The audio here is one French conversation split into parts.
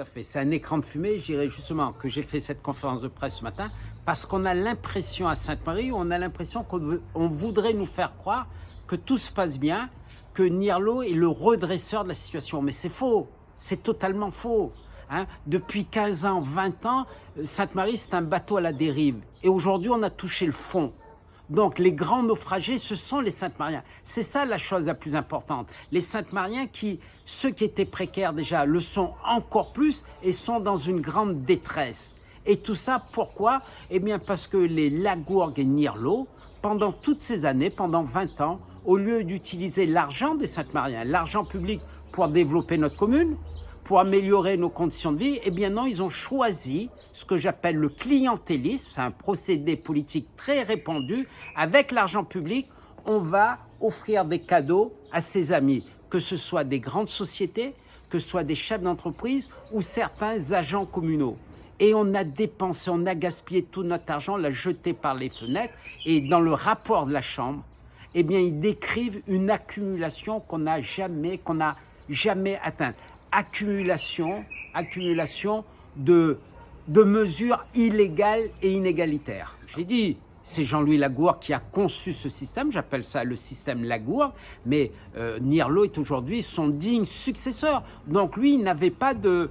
à fait. C'est un écran de fumée, je dirais justement que j'ai fait cette conférence de presse ce matin parce qu'on a l'impression à Sainte-Marie, on a l'impression qu'on voudrait nous faire croire que tout se passe bien, que Nirlo est le redresseur de la situation. Mais c'est faux, c'est totalement faux. Hein. Depuis 15 ans, 20 ans, Sainte-Marie, c'est un bateau à la dérive. Et aujourd'hui, on a touché le fond. Donc, les grands naufragés, ce sont les Sainte-Mariens. C'est ça la chose la plus importante. Les Sainte-Mariens, ceux qui étaient précaires déjà, le sont encore plus et sont dans une grande détresse. Et tout ça, pourquoi? Eh bien, parce que les Lagourgues et Nirlo, pendant toutes ces années, pendant 20 ans, au lieu d'utiliser l'argent des Sainte-Mariens, l'argent public pour développer notre commune, pour améliorer nos conditions de vie, eh bien non, ils ont choisi ce que j'appelle le clientélisme, c'est un procédé politique très répandu. Avec l'argent public, on va offrir des cadeaux à ses amis, que ce soit des grandes sociétés, que ce soit des chefs d'entreprise ou certains agents communaux. Et on a dépensé, on a gaspillé tout notre argent, on l'a jeté par les fenêtres. Et dans le rapport de la Chambre, eh bien, ils décrivent une accumulation qu'on n'a jamais atteinte. Accumulation de mesures illégales et inégalitaires. J'ai dit, c'est Jean-Louis Lagourgue qui a conçu ce système, j'appelle ça le système Lagourgue, mais Nirlo est aujourd'hui son digne successeur. Donc lui, il n'avait pas de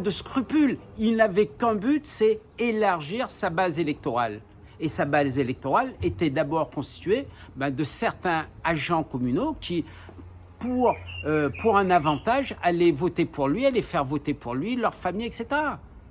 scrupules, il n'avait qu'un but, c'est élargir sa base électorale. Et sa base électorale était d'abord constituée de certains agents communaux qui, pour un avantage, aller voter pour lui, aller faire voter pour lui, leur famille, etc.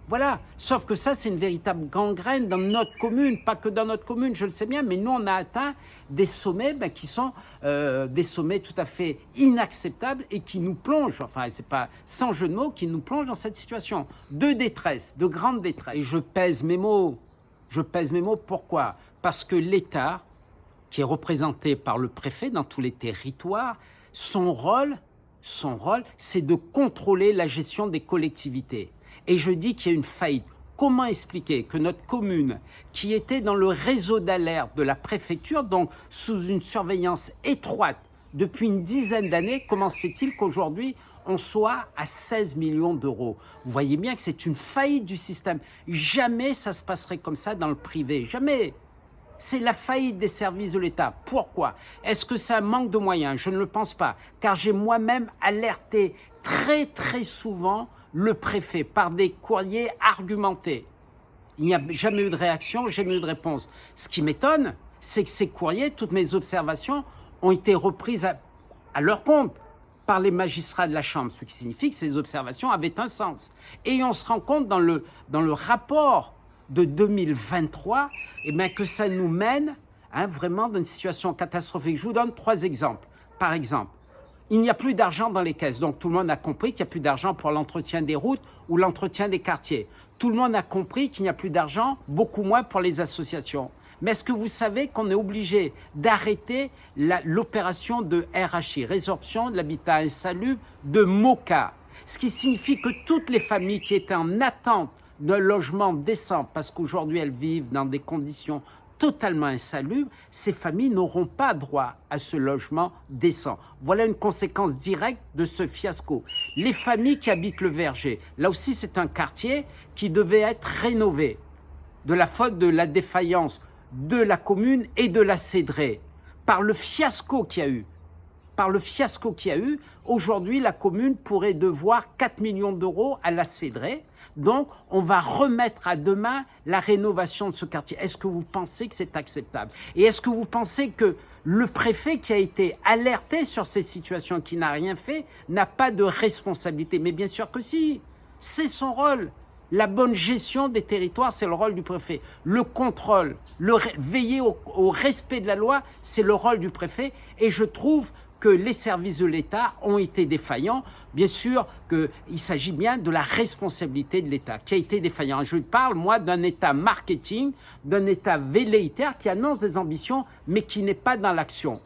Voilà. Sauf que ça, c'est une véritable gangrène dans notre commune, pas que dans notre commune, je le sais bien, mais nous, on a atteint des sommets qui sont des sommets tout à fait inacceptables et qui nous plongent, enfin, c'est pas sans jeu de mots, qui nous plongent dans cette situation de détresse, de grande détresse. Et je pèse mes mots. Pourquoi? Parce que l'État, qui est représenté par le préfet dans tous les territoires, son rôle, c'est de contrôler la gestion des collectivités. Et je dis qu'il y a une faillite. Comment expliquer que notre commune, qui était dans le réseau d'alerte de la préfecture, donc sous une surveillance étroite depuis une dizaine d'années, comment se fait-il qu'aujourd'hui, on soit à 16 millions d'euros? Vous voyez bien que c'est une faillite du système. Jamais ça se passerait comme ça dans le privé, jamais. C'est la faillite des services de l'État. Pourquoi? Est-ce que c'est un manque de moyens? Je ne le pense pas, car j'ai moi-même alerté très souvent le préfet par des courriers argumentés. Il n'y a jamais eu de réaction, jamais eu de réponse. Ce qui m'étonne, c'est que ces courriers, toutes mes observations, ont été reprises à leur compte par les magistrats de la Chambre, ce qui signifie que ces observations avaient un sens. Et on se rend compte dans le rapport de 2023, que ça nous mène vraiment dans une situation catastrophique. Je vous donne 3 exemples. Par exemple, il n'y a plus d'argent dans les caisses. Donc tout le monde a compris qu'il n'y a plus d'argent pour l'entretien des routes ou l'entretien des quartiers. Tout le monde a compris qu'il n'y a plus d'argent, beaucoup moins pour les associations. Mais est-ce que vous savez qu'on est obligé d'arrêter l'opération de RHI, résorption de l'habitat insalubre de MOCA, ce qui signifie que toutes les familles qui étaient en attente d'un logement décent, parce qu'aujourd'hui elles vivent dans des conditions totalement insalubres, ces familles n'auront pas droit à ce logement décent. Voilà une conséquence directe de ce fiasco. Les familles qui habitent le Verger, là aussi c'est un quartier qui devait être rénové, de la faute de la défaillance de la commune et de la Cédrée, par le fiasco qu'il y a eu. Aujourd'hui, la commune pourrait devoir 4 millions d'euros à la Cédrée. Donc, on va remettre à demain la rénovation de ce quartier. Est-ce que vous pensez que c'est acceptable? Et est-ce que vous pensez que le préfet qui a été alerté sur ces situations, qui n'a rien fait, n'a pas de responsabilité? Mais bien sûr que si, c'est son rôle. La bonne gestion des territoires, c'est le rôle du préfet. Le contrôle, veiller au respect de la loi, c'est le rôle du préfet. Et je trouve que les services de l'État ont été défaillants. Bien sûr qu'il s'agit bien de la responsabilité de l'État qui a été défaillant. Je parle, moi, d'un État marketing, d'un État velléitaire qui annonce des ambitions, mais qui n'est pas dans l'action.